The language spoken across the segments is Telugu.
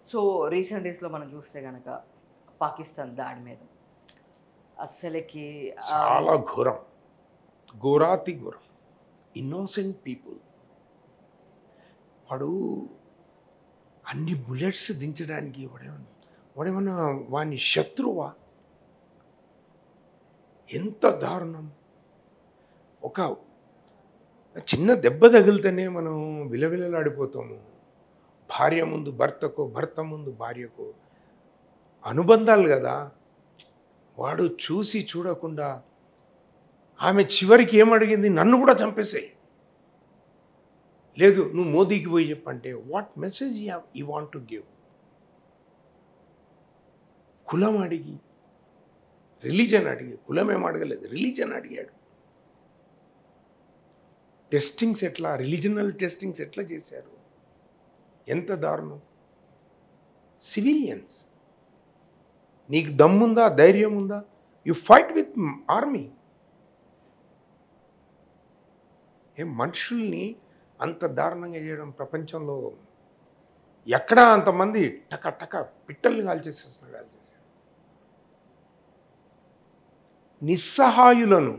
సో రీసెంట్ డేస్‌లో మనం చూస్తే గనక పాకిస్తాన్ దాడి మీద అస్సలకి చాలా ఘోరం. ఘోరాతి ఘోరం. Innocent people. వాడు అన్ని బుల్లెట్స్ దించడానికి వాడేమన్నా వాని శత్రువా? ఎంత దారుణం! ఒక చిన్న దెబ్బ తగిలితేనే మనం విలవిలలాడిపోతాము. భార్య ముందు భర్తకో, భర్త ముందు భార్యకో అనుబంధాలు కదా. వాడు చూసి చూడకుండా ఆమె చివరికి ఏమడిగింది, నన్ను కూడా చంపేసేయి, లేదు నువ్వు మోదీకి పోయి చెప్పంటే what message you want to give? కులం అడిగి, రిలీజన్ అడిగి, కులం ఏం అడగలేదు, రిలీజన్ అడిగాడు. టెస్టింగ్స్ ఎట్లా, రిలీజనల్ టెస్టింగ్స్ ఎట్లా చేశారు? ఎంత దారుణం! సివిలియన్స్. నీకు దమ్ముందా, ధైర్యం ఉందా, యు ఫైట్ విత్ ఆర్మీ. ఏం మనుషుల్ని అంత దారుణంగా చేయడం ప్రపంచంలో ఎక్కడా అంతమంది టక టక పిట్టల్ని కాల్చేసేసారు. నిస్సహాయులను,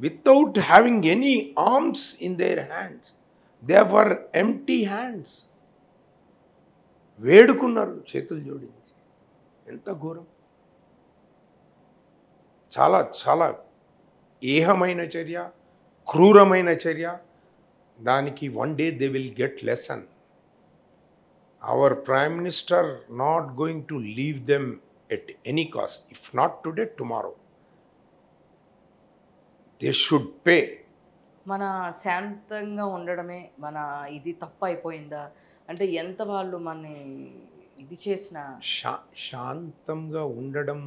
without having any arms in their hands, they were empty hands. వేడుకున్నారు చేతులు జోడించి. ఎంత ఘోరం! చాలా చాలా ఏహమైన చర్య, క్రూరమైన చర్య. దానికి one day they will get lesson. Our prime minister not going to leave them at any cost. If not today, tomorrow they should pay. మన శాంతంగా ఉండడమే మన ఇది తప్పైపోయిందా? అంటే ఎంత వాళ్ళు మనని ఇది చేసినా శాంతంగా ఉండడం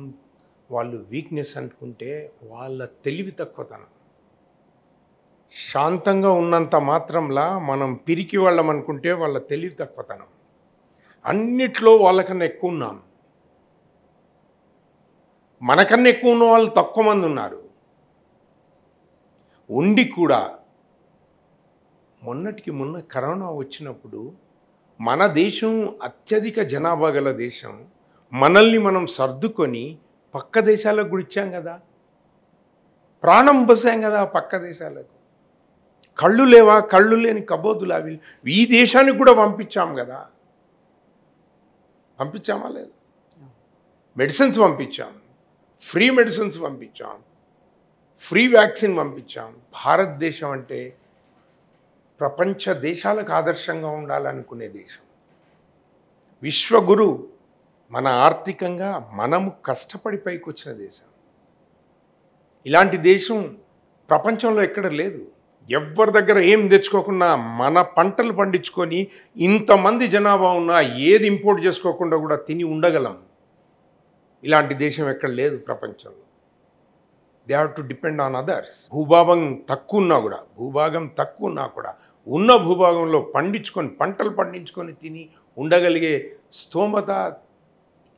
వాళ్ళు వీక్నెస్ అనుకుంటే వాళ్ళ తెలివి తక్కువతనం. శాంతంగా ఉన్నంత మాత్రంలా మనం పిరికి వాళ్ళం అనుకుంటే వాళ్ళ తెలివి తక్కువతనం. అన్నిట్లో వాళ్ళకన్నా ఎక్కువ ఉన్నాం. మనకన్నా ఎక్కువ ఉన్న వాళ్ళు తక్కువ మంది ఉన్నారు. ఉండి కూడా మొన్నటికి మొన్న కరోనా వచ్చినప్పుడు మన దేశం అత్యధిక జనాభా గల దేశం. మనల్ని మనం సర్దుకొని పక్క దేశాలకు కూడా ఇచ్చాం కదా, ప్రాణం పోసాం కదా పక్క దేశాలకు. కళ్ళు లేవా, కళ్ళు లేని కబోదులు అవి ఈ దేశానికి కూడా పంపించాం కదా. పంపించామా లేదు? మెడిసిన్స్ పంపించాం, ఫ్రీ మెడిసిన్స్ పంపించాం, ఫ్రీ వ్యాక్సిన్ పంపించాం. భారతదేశం అంటే ప్రపంచ దేశాలకు ఆదర్శంగా ఉండాలనుకునే దేశం. విశ్వగురు. మన ఆర్థికంగా మనము కష్టపడి పైకి వచ్చిన దేశం. ఇలాంటి దేశం ప్రపంచంలో ఎక్కడ లేదు. ఎవరి దగ్గర ఏం తెచ్చుకోకుండా మన పంటలు పండించుకొని ఇంతమంది జనాభా ఉన్నా ఏది ఇంపోర్ట్ చేసుకోకుండా కూడా తిని ఉండగలం. ఇలాంటి దేశం ఎక్కడ లేదు ప్రపంచంలో. They have to depend on others. భూభాగం తక్కువ ఉన్నా కూడా ఉన్న భూభాగంలో పంటలు పండించుకొని తిని ఉండగలిగే స్తోమత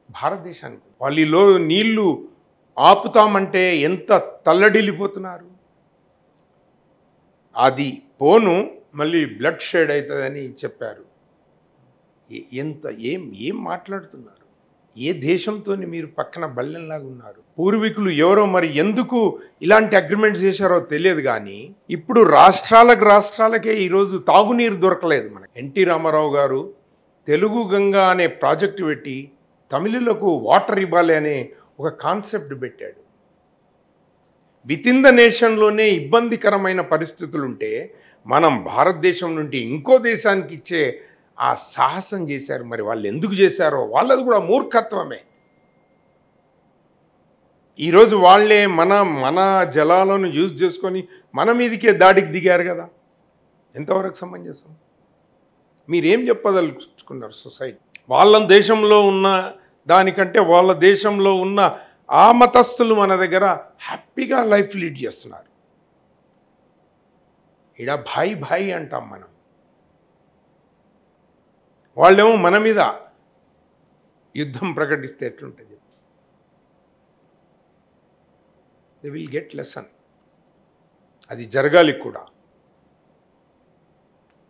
భారతదేశానికి. వాళ్ళలో నీళ్లు ఆపుతామంటే ఎంత తల్లడిల్లిపోతున్నారు. అది పోను మళ్ళీ బ్లడ్ షేడ్ అవుతుందని చెప్పారు. ఏం మాట్లాడుతున్నారు? ఏ దేశంతో మీరు పక్కన బల్లెంలాగా ఉన్నారు? పూర్వీకులు ఎవరో మరి ఎందుకు ఇలాంటి అగ్రిమెంట్స్ చేశారో తెలియదు. కానీ ఇప్పుడు రాష్ట్రాలకే ఈరోజు తాగునీరు దొరకలేదు. మనకి ఎన్టీ రామారావు గారు తెలుగు గంగా అనే ప్రాజెక్టు పెట్టి తమిళులకు వాటర్ ఇవ్వాలి అనే ఒక కాన్సెప్ట్ పెట్టాడు. విత్ ఇన్ ద నేషన్లోనే ఇబ్బందికరమైన పరిస్థితులుంటే మనం భారతదేశం నుండి ఇంకో దేశానికి ఇచ్చే ఆ సాహసం చేశారు. మరి వాళ్ళు ఎందుకు చేశారో వాళ్ళది కూడా మూర్ఖత్వమే. ఈరోజు వాళ్ళే మన జలాలను యూజ్ చేసుకొని మన మీదకే దాడికి దిగారు కదా. ఎంతవరకు సమంజసం? మీరేం చెప్పదలుచుకున్నారు సొసైటీ? వాళ్ళ దేశంలో ఉన్న దానికంటే వాళ్ళ దేశంలో ఉన్న ఆ మతస్థులు మన దగ్గర హ్యాపీగా లైఫ్ లీడ్ చేస్తున్నారు. ఇడ భాయ్ అంటాం మనం. వాళ్ళేమో మన మీద యుద్ధం ప్రకటిస్తే ఎట్లుంటుంది? They will get lesson. అది జరగాలి కూడా.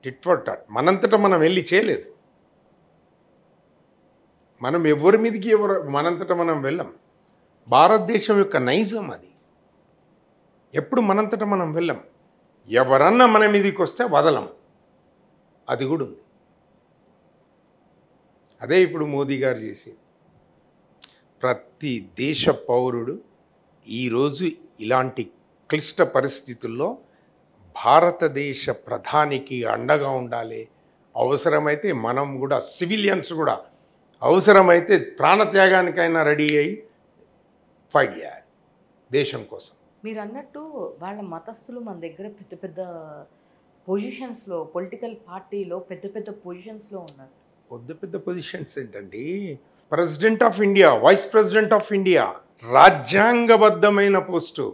Tit for tat. మనంతటా మనం వెళ్ళి చేయలేదు. మనం ఎవరి మీదకి మనంతటా మనం వెళ్ళం. భారతదేశం యొక్క నైజం అది. ఎప్పుడు మనంతటా మనం వెళ్ళం. ఎవరన్నా మన మీదకి వస్తే వదలం. అది కూడా ఉంది. అదే ఇప్పుడు మోదీ గారు చేసేది. ప్రతి దేశ పౌరుడు ఈరోజు ఇలాంటి క్లిష్ట పరిస్థితుల్లో భారతదేశ ప్రధానికి అండగా ఉండాలి. అవసరమైతే మనం కూడా సివిలియన్స్ కూడా అవసరమైతే ప్రాణత్యాగానికైనా రెడీ అయ్యి ఫైట్ చేయాలి దేశం కోసం. మీరు అన్నట్టు వాళ్ళ మతస్థులు మన దగ్గర పెద్ద పెద్ద పొజిషన్స్లో, పొలిటికల్ పార్టీలో పెద్ద పెద్ద పొజిషన్స్లో ఉన్నారు. పెద్ద పెద్ద పొజిషన్స్ ఏంటండి? President of India, vice president of India, రాజ్యాంగబద్ధమైన పోస్టు.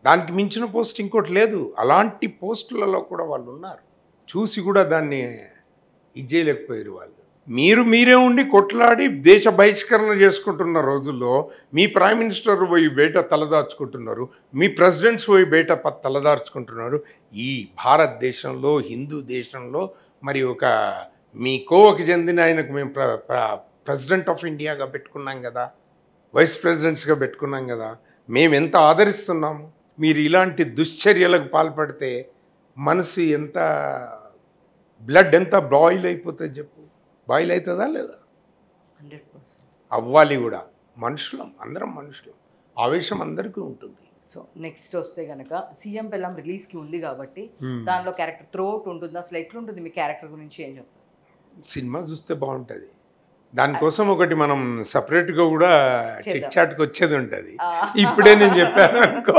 దానికి మించిన పోస్ట్ ఇంకోటి లేదు. అలాంటి పోస్టులలో కూడా వాళ్ళు ఉన్నారు. చూసి కూడా దాన్ని ఇది చేయలేకపోయారు వాళ్ళు. మీరే ఉండి కొట్లాడి దేశ బహిష్కరణ చేసుకుంటున్న రోజుల్లో మీ ప్రైమ్ మినిస్టర్ పోయి బయట తలదార్చుకుంటున్నారు, మీ ప్రెసిడెంట్స్ పోయి బయట తలదార్చుకుంటున్నారు. ఈ భారతదేశంలో, హిందూ దేశంలో మరి ఒక మీ కోవకి చెందిన ఆయనకు మేము ప్రెసిడెంట్ ఆఫ్ ఇండియాగా పెట్టుకున్నాం కదా, వైస్ ప్రెసిడెంట్స్గా పెట్టుకున్నాం కదా, మేము ఎంత ఆదరిస్తున్నాము. మీరు ఇలాంటి దుశ్చర్యలకు పాల్పడితే మనసు ఎంత, బ్లడ్ ఎంత బాయిల్ అయిపోతుంది చెప్పు. బాయిల్ అవుతుందా లేదా? 100% అవ్వాలి కూడా. మనుషులం, అందరం మనుషులం. ఆవేశం అందరికీ ఉంటుంది. సో నెక్స్ట్ వస్తే కనుక సీఎం పెళ్ళాం రిలీజ్కి ఉంది కాబట్టి దానిలో క్యారెక్టర్ త్రూఅవుట్ ఉంటుంది. అసలు ఎట్లుంటుంది మీ క్యారెక్టర్ గురించి ఏం చెప్తారు? సినిమా చూస్తే బాగుంటుంది. దానికోసం ఒకటి మనం సపరేట్గా కూడా చిట్ చాట్కి వచ్చేది ఉంటుంది. ఇప్పుడే నేను చెప్పాను అనుకో.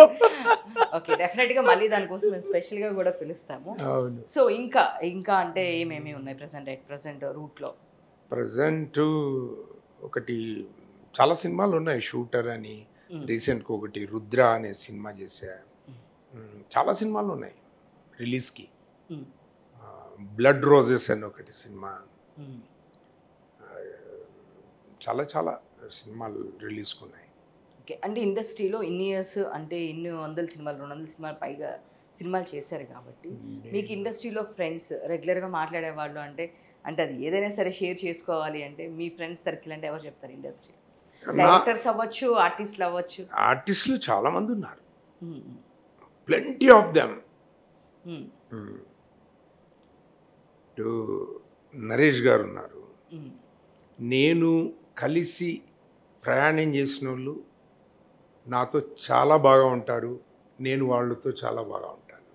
ఓకే, డెఫినెట్గా మళ్ళీ దానికోసం మేము స్పెషల్గా కూడా పిలుస్తాము. అవును. సో ఇంకా అంటే ఏమేమి ఉన్నాయి ప్రజెంట్ రూట్లో? ప్రజెంట్ ఒకటి చాలా సినిమాలు ఉన్నాయి. షూటర్ అని, రీసెంట్గా ఒకటి రుద్ర అనే సినిమా చేశా. చాలా సినిమాలు ఉన్నాయి రిలీజ్కి. బ్లడ్ రోజెస్ అని ఒకటి సినిమా. చాలా చాలా సినిమాలు రిలీజ్కి ఉన్నాయి. ఓకే, అంటే ఇండస్ట్రీలో ఇన్ని ఇయర్స్, అంటే ఇన్ని 100 సినిమాలు 200 సినిమాలు పైగా సినిమాలు చేశారు కాబట్టి మీకు ఇండస్ట్రీలో ఫ్రెండ్స్ రెగ్యులర్గా మాట్లాడేవాళ్ళు అంటే అది ఏదైనా సరే షేర్ చేసుకోవాలి అంటే మీ ఫ్రెండ్స్ సర్కిల్ అంటే ఎవరు చెప్తారు? ఇండస్ట్రీ డైరెక్టర్స్ అవ్వచ్చు, ఆర్టిస్టులు అవ్వచ్చు. ఆర్టిస్టులు చాలామంది ఉన్నారు, ప్లెంటీ ఆఫ్ దెమ్. నరేష్ గారు ఉన్నారు. నేను కలిసి ప్రయాణం చేసిన వాళ్ళు నాతో చాలా బాగా ఉంటారు, నేను వాళ్ళతో చాలా బాగా ఉంటాను.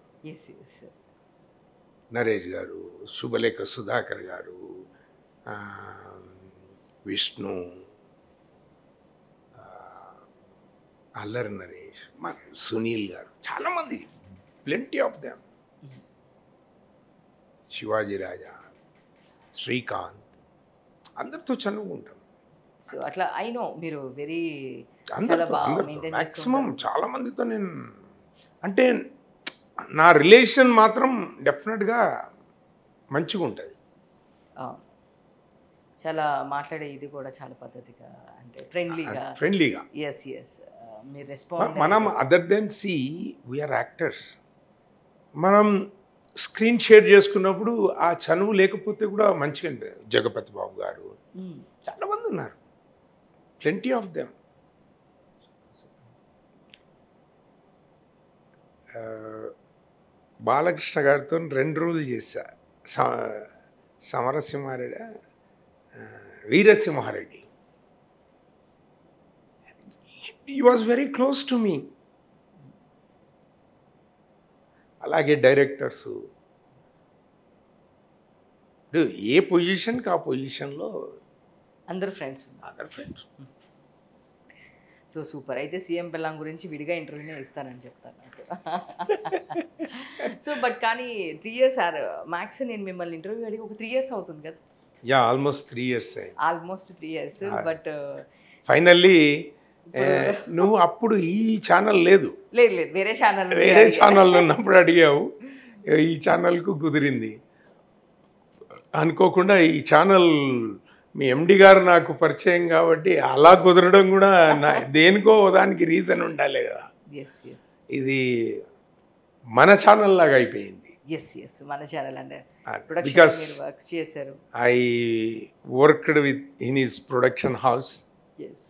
నరేష్ గారు, శుభలేఖ సుధాకర్ గారు, విష్ణు, అల్లరి నరేష్, సునీల్ గారు, చాలామంది, ప్లెంటీ ఆఫ్ దెమ్. శివాజీ రాజా, శ్రీకాంత్, అందరితో చనువుకుంటాం. సో అట్లా ఐ నో మీరు వెరీ మ్యాక్సిమం చాలా మందితో నేను, అంటే నా రిలేషన్ మాత్రం డెఫినెట్గా మంచిగా ఉంటుంది. చాలా మాట్లాడే ఇది కూడా చాలా పద్ధతిగా, అంటే ఫ్రెండ్లీగా. ఎస్ మీరు రెస్పాండ్. మనం other than see we are actors. మనం స్క్రీన్ షేర్ చేసుకున్నప్పుడు ఆ చనువు లేకపోతే కూడా మంచిగా ఉంటుంది. జగపతి బాబు గారు, చాలామంది ఉన్నారు, ప్లెంటీ ఆఫ్ దెమ్. బాలకృష్ణ గారితో 2 రోజులు చేశా. Samarasimha Reddy, Veerasimha Reddy. He was very close to me. అలాగే డైరెక్టర్స్, ఏ పొజిషన్కి ఆ పొజిషన్లో అందరు ఫ్రెండ్స్. So super. అయితే సీఎం పెళ్ళాం గురించి విడిగా ఇంటర్వ్యూనే ఇస్తానని చెప్తాను. సో బట్ కానీ 3 years మ్యాక్స్ నేను మిమ్మల్ని ఇంటర్వ్యూ అడిగి ఒక 3 years అవుతుంది కదా? Yeah, almost 3 years. Almost 3 years. But finally నువ్వు అప్పుడు ఈ ఛానల్ లేదు, వేరే ఛానల్ ఉన్నప్పుడు అడిగావు. ఈ ఛానల్కు కుదిరింది అనుకోకుండా. ఈ ఛానల్ మీ ఎండి గారు నాకు పరిచయం కాబట్టి అలా కుదరడం కూడా దేనికో దానికి రీజన్ ఉండాలి కదా. ఇది మన ఛానల్ లాగా అయిపోయింది. మన ఛానల్ అంటే ప్రొడక్షన్ బికాస్ మీరు వర్క్స్ చేశారు. I worked with in his production house. Yes.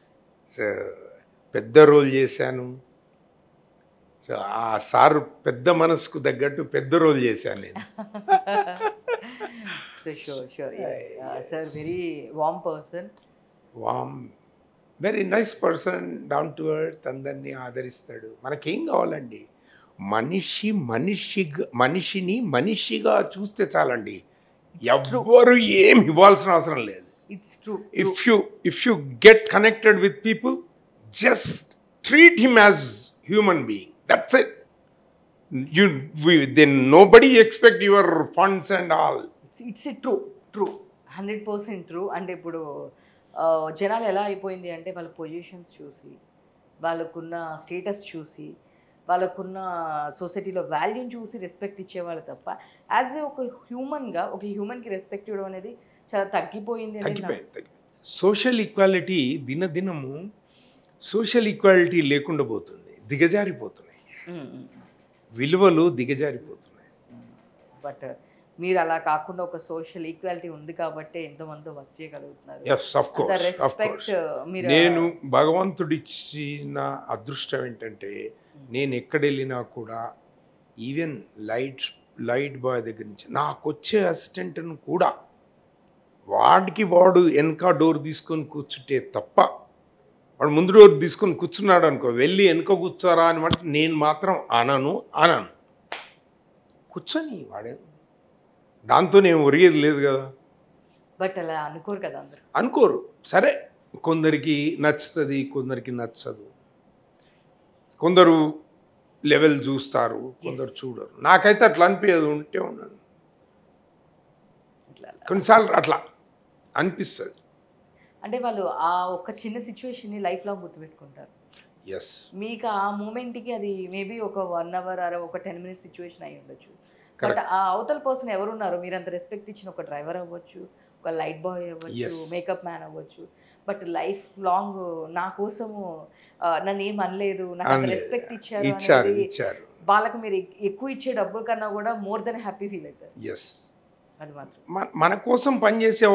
So పెద్ద రోల్ చేశాను. సో ఆ సార్ పెద్ద మనసుకు తగ్గట్టు పెద్ద రోల్ చేశాను నేను. So sure sir very warm person. Warm, very nice person, down to earth, అందరినీ ఆదరిస్తాడు. మనకేం కావాలండి, మనిషిని మనిషిగా చూస్తే చాలండి. ఎవ్వరు ఏం ఇవ్వాల్సిన అవసరం లేదు. It's true. If you get connected with people, just treat him as human being, that's it. Then nobody expect your funds and all. It's true 100% true. అంటే ఇప్పుడు జనాలు ఎలా అయిపోయింది అంటే వాళ్ళ పొజిషన్స్ చూసి, వాళ్ళకున్న స్టేటస్ చూసి, వాళ్ళకున్న సొసైటీలో వాల్యూని చూసి రెస్పెక్ట్ ఇచ్చేవాళ్ళు తప్ప యాజ్ ఏ ఒక హ్యూమన్కి రెస్పెక్ట్ ఇవ్వడం అనేది చాలా తగ్గిపోయింది. తగ్గిపోయింది. సోషల్ ఈక్వాలిటీ దినదినము సోషల్ ఈక్వాలిటీ లేకుండా పోతుంది, దిగజారిపోతున్నాయి, విలువలు దిగజారిపోతున్నాయి. బట్ మీరు అలా కాకుండా ఒక సోషల్ ఈక్వాలిటీ ఉంది కాబట్టి ఎంతోమంది వర్క్ చేయగలుగుతున్నారు. Yes, of course, of course. నేను భగవంతుడిచ్చిన అదృష్టం ఏంటంటే, నేను ఎక్కడెళ్ళినా కూడా ఈవెన్ లైట్ బాయ్ దగ్గర నుంచి నాకు వచ్చే అసిస్టెంట్ను కూడా వాడు వెనక డోర్ తీసుకొని కూర్చుంటే తప్ప, వాడు ముందు డోర్ తీసుకొని కూర్చున్నాడు అనుకో, వెళ్ళి వెనక కూర్చోరా అని మాట నేను మాత్రం అనను. కూర్చొని వాడే, దాంతో నేను ఒరిగేది లేదు కదా. బట్ అలా అనుకోరు కదా అందరూ. అనుకోరు. సరే, కొందరికి నచ్చుతుంది, కొందరికి నచ్చదు. కొందరు లెవెల్ చూస్తారు, కొందరు చూడరు. నాకైతే అట్లా అనిపించదు, ఉంటే ఉన్నాను. కొన్నిసార్లు అట్లా అనిపిస్తుంది. అంటే వాళ్ళు ఆ ఒక చిన్న సిచ్యువేషన్ని లైఫ్ లాంగ్ గుర్తుపెట్టుకుంటారు. ఎస్. మీకు ఆ మూమెంట్కి అది మేబీ ఒక 1 hour ఆర్ ఒక 10 minutes సిచ్యువేషన్ అయి ఉండొచ్చు. బట్ ఆ అవతల పర్సన్ ఎవరున్నారు, మీరు అంత రెస్పెక్ట్ ఇచ్చిన ఒక డ్రైవర్ అవ్వచ్చు, ఒక లైట్ బాయ్ అవ్వచ్చు, మేకప్ మ్యాన్ అవ్వచ్చు, బట్ లైఫ్ లాంగ్ నా కోసము నన్ను ఏం అనలేదు, నాకు అంత రెస్పెక్ట్ ఇచ్చారు, వాళ్ళకి మీరు ఎక్కువ ఇచ్చే డబ్బుల కన్నా కూడా మోర్ దెన్ హ్యాపీ ఫీల్ అవుతారు. ఎస్. అది మాత్రం మన కోసం పనిచేసే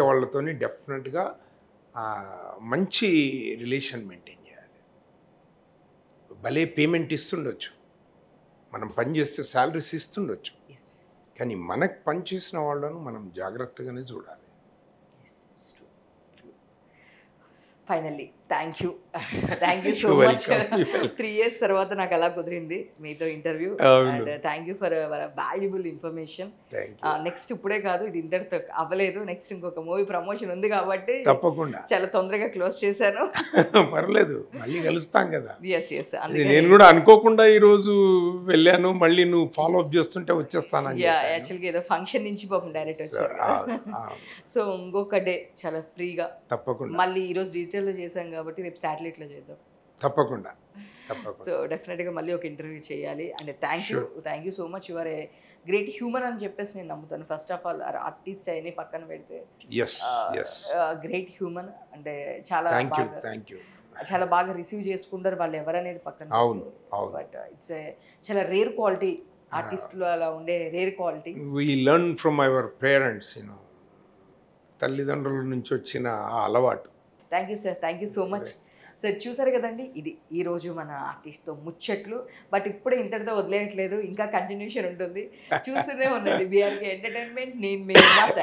వాళ్ళతోని డెఫినెట్గా మంచి రిలేషన్ మెయింటైన్ చేయాలి. భలే పేమెంట్ ఇస్తుండొచ్చు, మనం పని చేస్తే శాలరీస్ ఇస్తుండొచ్చు, కానీ మనకు పని చేసిన వాళ్ళను మనం జాగ్రత్తగానే చూడాలి. Finally thank you so much. 3 years తర్వాత నాకు అలా కుదిరింది మీతో interview. And thank you for valuable information. Next ఇప్పుడే కాదు, ఇది ఇంతటితో అవ్వలేదు, నెక్స్ట్ ఇంకొక మూవీ ప్రమోషన్ ఉంది కాబట్టి తప్పకుండా చాలా తొందరగా క్లోజ్ చేశాను. పర్లేదు, మళ్ళీ కలుస్తాం కదా. ఎస్. నేను కూడా అనుకోకుండా ఈ రోజు వెళ్ళాను, మళ్ళీ నువ్వు ఫాలో అప్ చేస్తుంటే వచ్చేస్తాను. యాక్చువల్గా ఏదో ఫంక్షన్ నుంచి పాపం డైరెక్ట్ వచ్చారు. సో ఇంకొక డే చాలా ఫ్రీగా తప్పకుండా, మళ్ళీ ఈరోజు డిజిటల్లో చేశాం కాబట్టి రేపు శాటిలైట్లో చేద్దాం. తప్పకుండా. సో డెఫినెట్గా మళ్ళీ ఒక ఇంటర్వ్యూ చేయాలి. And thank you so much. Your a great human అని చెప్పేసి నేను నమ్ముతాను. ఫస్ట్ ఆఫ్ ఆల్ ఆర్టిస్ట్ అయినా పక్కన పెడితే గ్రేట్ హ్యూమన్. అంటే చాలా బాగా రిసీవ్ చేసుకుంటారు వాళ్ళు ఎవరనేది పక్కన. బట్ ఇట్స్ చాలా రేర్ క్వాలిటీ, ఆర్టిస్టులు అలా ఉండే rare quality. We learn from our parents, తల్లిదండ్రుల నుంచి వచ్చిన అలవాటు. Thank you sir, thank you so much sir. చూసారు కదండి, ఇది ఈరోజు మన ఆర్టిస్ట్తో ముచ్చట్లు. బట్ ఇప్పుడే ఇంతటితో వదిలేయట్లేదు, ఇంకా కంటిన్యూషన్ ఉంటుంది, చూస్తూనే ఉండండి బీఆర్కే ఎంటర్టైన్మెంట్. నేను